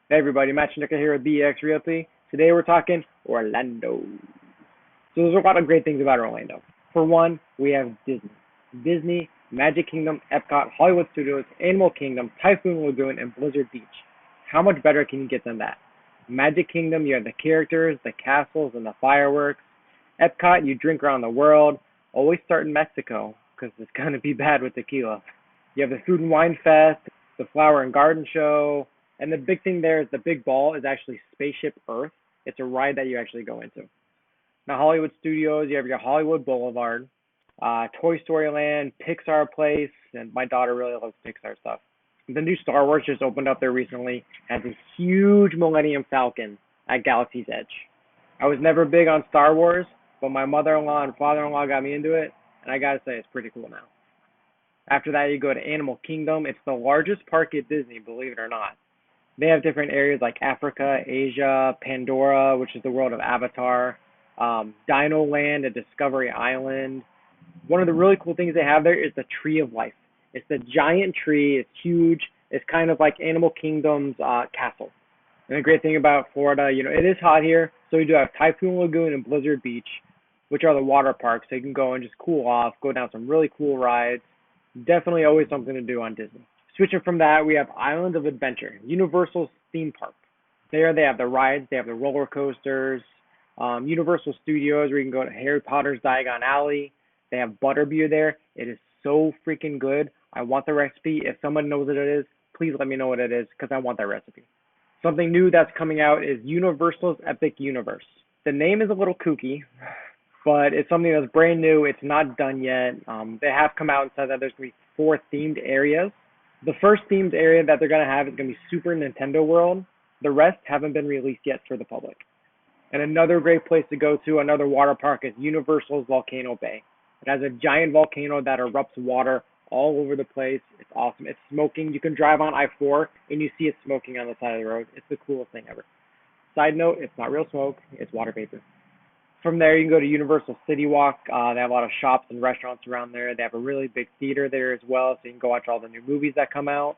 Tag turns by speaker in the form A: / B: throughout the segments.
A: Hey everybody, Matt Schnicker here with BX Realty. Today we're talking Orlando. So there's a lot of great things about Orlando. For one, we have Disney. Disney, Magic Kingdom, Epcot, Hollywood Studios, Animal Kingdom, Typhoon Lagoon, and Blizzard Beach. How much better can you get than that? Magic Kingdom, you have the characters, the castles, and the fireworks. Epcot, you drink around the world. Always start in Mexico, because it's going to be bad with tequila. You have the Food and Wine Fest, the Flower and Garden Show, and the big thing there is the big ball is actually Spaceship Earth. It's a ride that you actually go into. Now, Hollywood Studios, you have your Hollywood Boulevard, Toy Story Land, Pixar Place, and my daughter really loves Pixar stuff. The new Star Wars just opened up there recently, has a huge Millennium Falcon at Galaxy's Edge. I was never big on Star Wars, but my mother-in-law and father-in-law got me into it, and I gotta say, it's pretty cool now. After that, you go to Animal Kingdom. It's the largest park at Disney, believe it or not. They have different areas like Africa, Asia, Pandora, which is the world of Avatar, Dino Land and Discovery Island. One of the really cool things they have there is the Tree of Life. It's the giant tree. It's huge. It's kind of like Animal Kingdom's castle. And the great thing about Florida, it is hot here, so we do have Typhoon Lagoon and Blizzard Beach, which are the water parks. So you can go and just cool off, go down some really cool rides. Definitely always something to do on Disney. Switching from that, we have Islands of Adventure, Universal's theme park. There they have the rides, they have the roller coasters, Universal Studios where you can go to Harry Potter's Diagon Alley. They have Butterbeer there. It is so freaking good. I want the recipe. If someone knows what it is, please let me know what it is because I want that recipe. Something new that's coming out is Universal's Epic Universe. The name is a little kooky, but it's something that's brand new. It's not done yet. They have come out and said that there's going to be 4 themed areas. The first themed area that they're going to have is going to be Super Nintendo World. The rest haven't been released yet for the public. And another great place to go to, another water park, is Universal's Volcano Bay. It has a giant volcano that erupts water all over the place. It's awesome. It's smoking. You can drive on I-4 and you see it smoking on the side of the road. It's the coolest thing ever. Side note, it's not real smoke. It's water vapor. From there, you can go to Universal City Walk. They have a lot of shops and restaurants around there. They have a really big theater there as well, so you can go watch all the new movies that come out.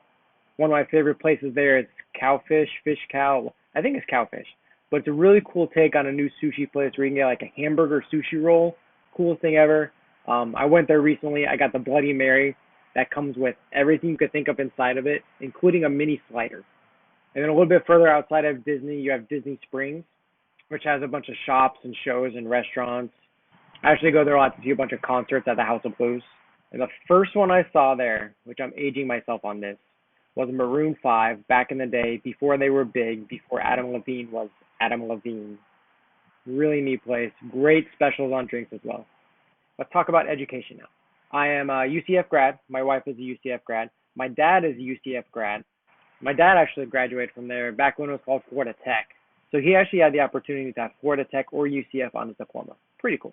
A: One of my favorite places there is Cowfish, Fish Cow. I think it's Cowfish. But it's a really cool take on a new sushi place where you can get like a hamburger sushi roll. Coolest thing ever. I went there recently. I got the Bloody Mary that comes with everything you could think of inside of it, including a mini slider. And then a little bit further outside of Disney, you have Disney Springs, which has a bunch of shops and shows and restaurants. I actually go there a lot to see a bunch of concerts at the House of Blues. And the first one I saw there, which I'm aging myself on this, was Maroon 5 back in the day, before they were big, before Adam Levine was Adam Levine. Really neat place. Great specials on drinks as well. Let's talk about education now. I am a UCF grad. My wife is a UCF grad. My dad is a UCF grad. My dad actually graduated from there back when it was called Florida Tech. So he actually had the opportunity to have Florida Tech or UCF on his diploma. Pretty cool.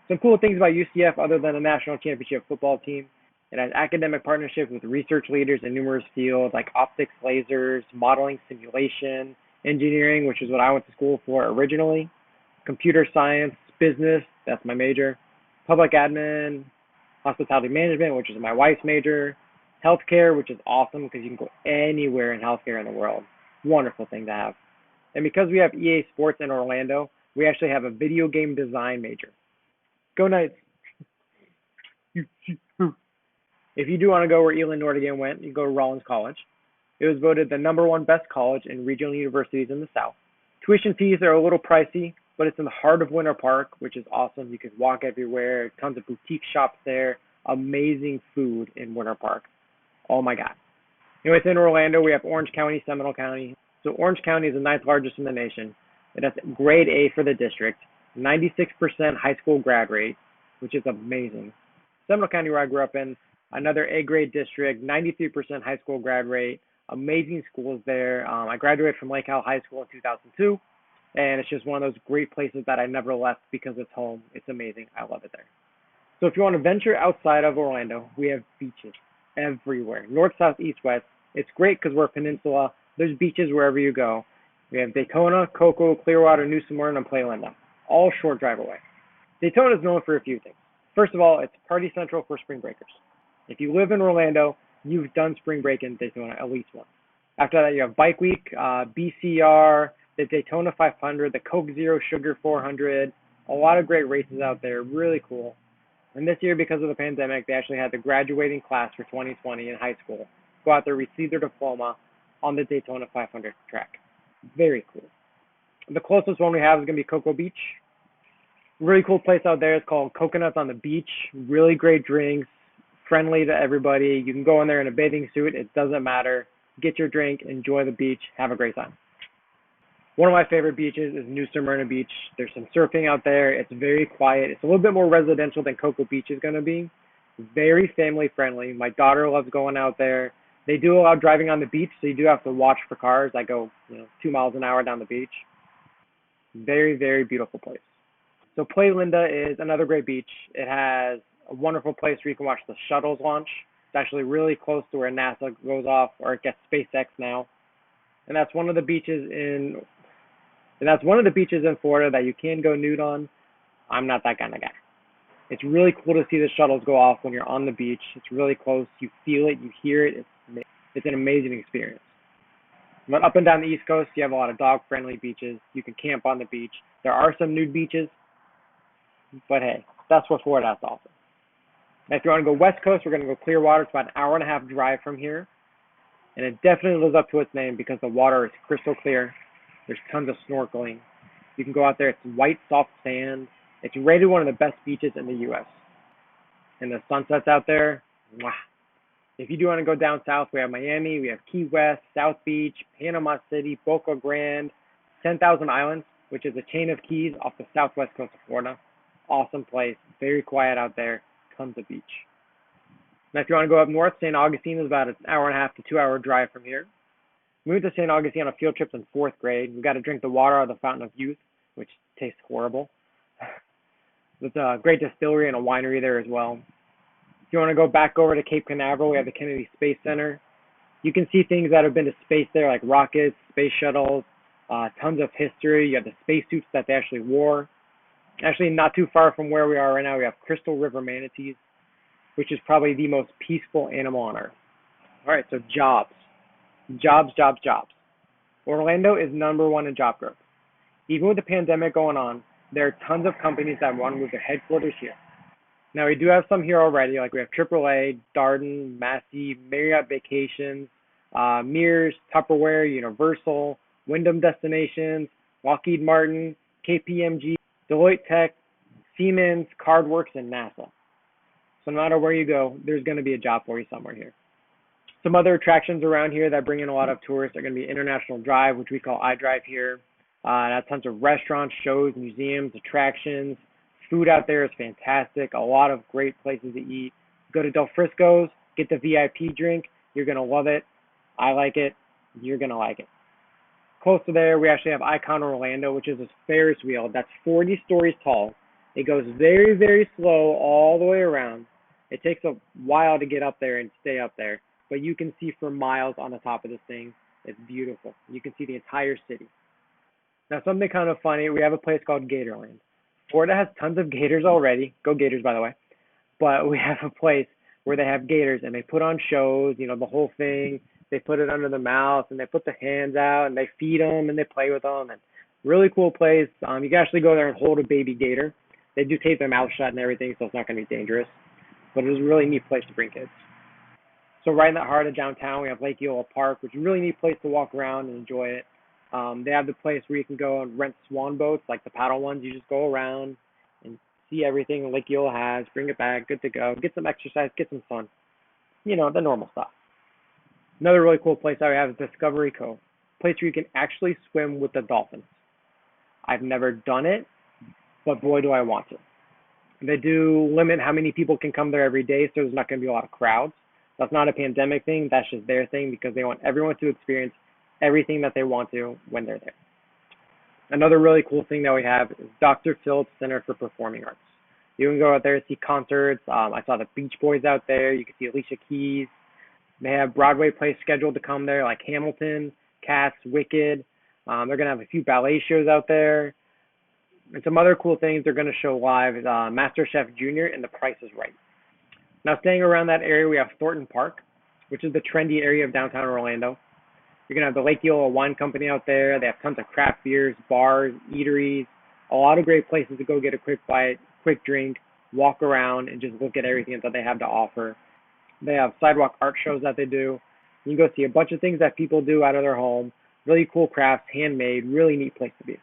A: Some cool things about UCF other than a national championship football team. It has academic partnerships with research leaders in numerous fields like optics, lasers, modeling, simulation, engineering, which is what I went to school for originally, computer science, business, that's my major, public admin, hospitality management, which is my wife's major, healthcare, which is awesome because you can go anywhere in healthcare in the world. Wonderful thing to have. And because we have EA Sports in Orlando, we actually have a video game design major. Go Knights! If you do want to go where Elon Nordigan went, you go to Rollins College. It was voted the #1 best college in regional universities in the South. Tuition fees are a little pricey, but it's in the heart of Winter Park, which is awesome. You can walk everywhere. Tons of boutique shops there. Amazing food in Winter Park. Oh my God. And within Orlando, we have Orange County, Seminole County. So Orange County is the 9th largest in the nation. It has grade A for the district, 96% high school grad rate, which is amazing. Seminole County, where I grew up in, another A grade district, 93% high school grad rate, amazing schools there. I graduated from Lake Howell High School in 2002, and it's just one of those great places that I never left because it's home. It's amazing. I love it there. So if you want to venture outside of Orlando, we have beaches everywhere, north, south, east, west. It's great because we're a peninsula. There's beaches wherever you go. We have Daytona, Cocoa, Clearwater, New Smyrna, and Playa Linda, all short drive away. Daytona is known for a few things. First of all, it's party central for spring breakers. If you live in Orlando, you've done spring break in Daytona at least once. After that, you have Bike Week, BCR, the Daytona 500, the Coke Zero Sugar 400. A lot of great races out there, really cool. And this year, because of the pandemic, they actually had the graduating class for 2020 in high school go out there, receive their diploma on the Daytona 500 track. Very cool. The closest one we have is going to be Cocoa Beach. Really cool place out there. It's called Coconuts on the Beach. Really great drinks, friendly to everybody. You can go in there in a bathing suit. It doesn't matter. Get your drink, enjoy the beach, have a great time. One of my favorite beaches is New Smyrna Beach. There's some surfing out there. It's very quiet. It's a little bit more residential than Cocoa Beach is going to be. Very family friendly. My daughter loves going out there. They do allow driving on the beach, so you do have to watch for cars that go, 2 miles an hour down the beach. Very, very beautiful place. So Playa Linda is another great beach. It has a wonderful place where you can watch the shuttles launch. It's actually really close to where NASA goes off, or it gets SpaceX now. And that's one of the beaches in Florida that you can go nude on. I'm not that kind of guy. It's really cool to see the shuttles go off when you're on the beach. It's really close. You feel it. You hear it. It's an amazing experience. But up and down the East Coast, you have a lot of dog-friendly beaches. You can camp on the beach. There are some nude beaches, but hey, that's what Florida has to offer. Now, if you want to go West Coast, we're going to go Clearwater. It's about an hour and a half drive from here, and it definitely lives up to its name because the water is crystal clear. There's tons of snorkeling. You can go out there. It's white, soft sand. It's rated one of the best beaches in the U.S. And the sunsets out there, wow. If you do want to go down south, we have Miami, we have Key West, South Beach, Panama City, Boca Grande, 10,000 Islands, which is a chain of keys off the southwest coast of Florida. Awesome place, very quiet out there, tons of beach. Now, if you want to go up north, St. Augustine is about an hour and a half to 2 hour drive from here. We went to St. Augustine on a field trip in fourth grade. We got to drink the water out of the Fountain of Youth, which tastes horrible. There's a great distillery and a winery there as well. If you want to go back over to Cape Canaveral, we have the Kennedy Space Center. You can see things that have been to space there, like rockets, space shuttles, tons of history. You have the spacesuits that they actually wore. Actually, not too far from where we are right now, we have Crystal River manatees, which is probably the most peaceful animal on Earth. All right, so jobs. Jobs, jobs, jobs. Orlando is number one in job growth. Even with the pandemic going on, there are tons of companies that want to move their headquarters here. Now, we do have some here already, like we have AAA, Darden, Massey, Marriott Vacations, Mears, Tupperware, Universal, Wyndham Destinations, Lockheed Martin, KPMG, Deloitte Tech, Siemens, Cardworks, and NASA. So no matter where you go, there's going to be a job for you somewhere here. Some other attractions around here that bring in a lot of tourists are going to be International Drive, which we call iDrive here. It has tons of restaurants, shows, museums, attractions. Food out there is fantastic. A lot of great places to eat. Go to Del Frisco's, get the VIP drink. You're going to love it. I like it. You're going to like it. Close to there, we actually have Icon Orlando, which is a Ferris wheel that's 40 stories tall. It goes very, very slow all the way around. It takes a while to get up there and stay up there, but you can see for miles on the top of this thing. It's beautiful. You can see the entire city. Now, something kind of funny, we have a place called Gatorland. Florida has tons of gators already. Go Gators, by the way. But we have a place where they have gators, and they put on shows, the whole thing. They put it under the mouth, and they put the hands out, and they feed them, and they play with them. And really cool place. You can actually go there and hold a baby gator. They do tape their mouth shut and everything, so it's not going to be dangerous. But it was a really neat place to bring kids. So right in the heart of downtown, we have Lake Eola Park, which is a really neat place to walk around and enjoy it. They have the place where you can go and rent swan boats, like the paddle ones. You just go around and see everything Lake Eola has, bring it back, good to go, get some exercise, get some fun. The normal stuff. Another really cool place that we have is Discovery Cove, a place where you can actually swim with the dolphins. I've never done it, but boy, do I want to. They do limit how many people can come there every day, so there's not going to be a lot of crowds. That's not a pandemic thing. That's just their thing because they want everyone to experience everything that they want to when they're there. Another really cool thing that we have is Dr. Phillips Center for Performing Arts. You can go out there and see concerts. I saw the Beach Boys out there. You can see Alicia Keys. They have Broadway plays scheduled to come there, like Hamilton, Cats, Wicked. They're going to have a few ballet shows out there. And some other cool things they're going to show live is Master Chef Junior and The Price is Right. Now, staying around that area, we have Thornton Park, which is the trendy area of downtown Orlando. You're gonna have the Lake Eola Wine Company out there. They have tons of craft beers, bars, eateries, a lot of great places to go get a quick bite, quick drink, walk around, and just look at everything that they have to offer. They have sidewalk art shows that they do. You can go see a bunch of things that people do out of their home. Really cool crafts, handmade, really neat place to be. A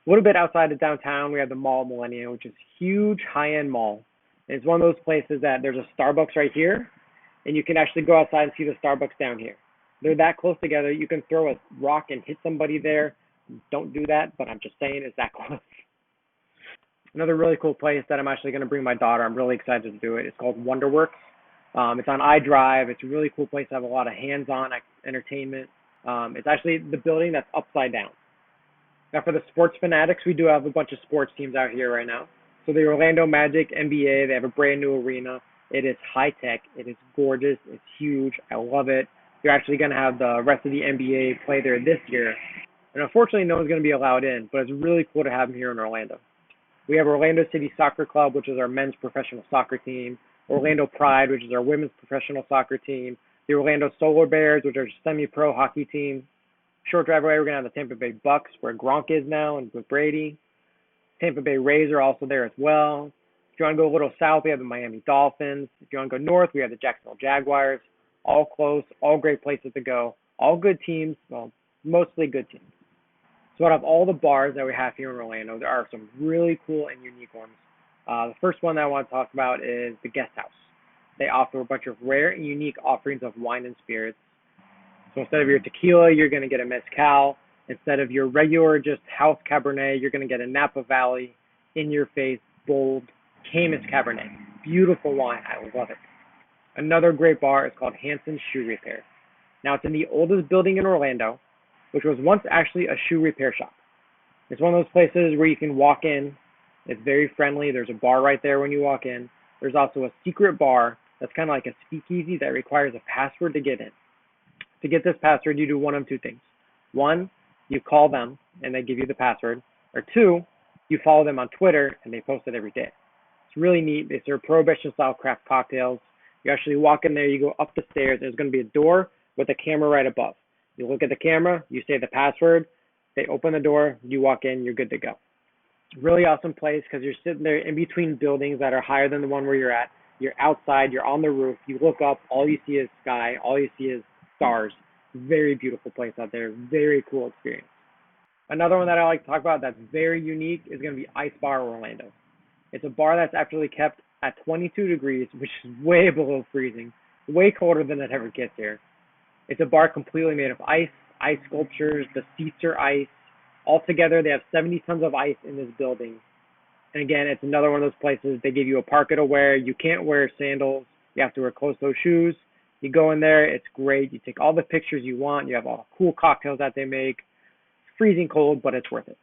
A: little bit outside of downtown, we have the Mall at Millennium, which is a huge high-end mall. And it's one of those places that there's a Starbucks right here, and you can actually go outside and see the Starbucks down here. They're that close together. You can throw a rock and hit somebody there. Don't do that, but I'm just saying it's that close. Another really cool place that I'm actually going to bring my daughter. I'm really excited to do it. It's called Wonderworks. It's on iDrive. It's a really cool place to have a lot of hands-on entertainment. It's actually the building that's upside down. Now, for the sports fanatics, we do have a bunch of sports teams out here right now. So the Orlando Magic NBA, they have a brand new arena. It is high-tech. It is gorgeous. It's huge. I love it. You're actually going to have the rest of the NBA play there this year. And unfortunately, no one's going to be allowed in, but it's really cool to have them here in Orlando. We have Orlando City Soccer Club, which is our men's professional soccer team. Orlando Pride, which is our women's professional soccer team. The Orlando Solar Bears, which are a semi-pro hockey team. Short drive away, we're going to have the Tampa Bay Bucks, where Gronk is now, and with Brady. Tampa Bay Rays are also there as well. If you want to go a little south, we have the Miami Dolphins. If you want to go north, we have the Jacksonville Jaguars. All close, all great places to go. All good teams, well, mostly good teams. So out of all the bars that we have here in Orlando, there are some really cool and unique ones. The first one that I want to talk about is the Guest House. They offer a bunch of rare and unique offerings of wine and spirits. So instead of your tequila, you're going to get a mezcal. Instead of your regular just house Cabernet, you're going to get a Napa Valley, in-your-face, bold, Caymus Cabernet. Beautiful wine. I love it. Another great bar is called Hanson's Shoe Repair. Now, it's in the oldest building in Orlando, which was once actually a shoe repair shop. It's one of those places where you can walk in. It's very friendly. There's a bar right there when you walk in. There's also a secret bar that's kind of like a speakeasy that requires a password to get in. To get this password, you do one of two things. One, you call them and they give you the password. Or two, you follow them on Twitter and they post it every day. It's really neat. They serve prohibition-style craft cocktails. You actually walk in there, you go up the stairs. There's going to be a door with a camera right above. You look at the camera, you say the password, they open the door, you walk in, you're good to go. Really awesome place because you're sitting there in between buildings that are higher than the one where you're at. You're outside, you're on the roof, you look up, all you see is sky, all you see is stars. Very beautiful place out there, very cool experience. Another one that I like to talk about that's very unique is going to be Ice Bar Orlando. It's a bar that's actually kept at 22 degrees, which is way below freezing, way colder than it ever gets here. It's a bar completely made of ice sculptures, the seats are ice. Altogether, they have 70 tons of ice in this building. And again, it's another one of those places, they give you a parka to wear. You can't wear sandals. You have to wear closed-toe shoes. You go in there, it's great. You take all the pictures you want. You have all the cool cocktails that they make. It's freezing cold, but it's worth it.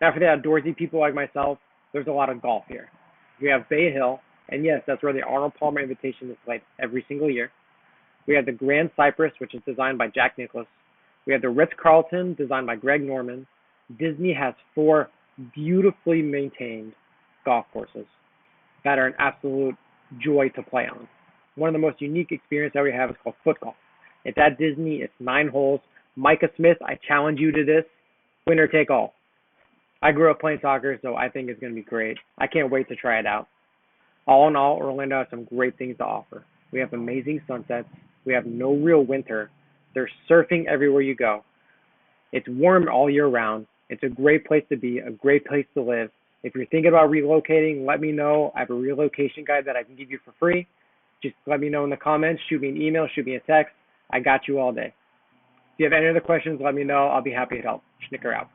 A: Now, for the outdoorsy people like myself, there's a lot of golf here. We have Bay Hill, and yes, that's where the Arnold Palmer Invitation is played every single year. We have the Grand Cypress, which is designed by Jack Nicklaus. We have the Ritz-Carlton, designed by Greg Norman. Disney has 4 beautifully maintained golf courses that are an absolute joy to play on. One of the most unique experiences that we have is called foot golf. It's at Disney. It's 9 holes. Micah Smith, I challenge you to this. Winner take all. I grew up playing soccer, so I think it's going to be great. I can't wait to try it out. All in all, Orlando has some great things to offer. We have amazing sunsets. We have no real winter. There's surfing everywhere you go. It's warm all year round. It's a great place to be, a great place to live. If you're thinking about relocating, let me know. I have a relocation guide that I can give you for free. Just let me know in the comments. Shoot me an email. Shoot me a text. I got you all day. If you have any other questions, let me know. I'll be happy to help. Schnicker out.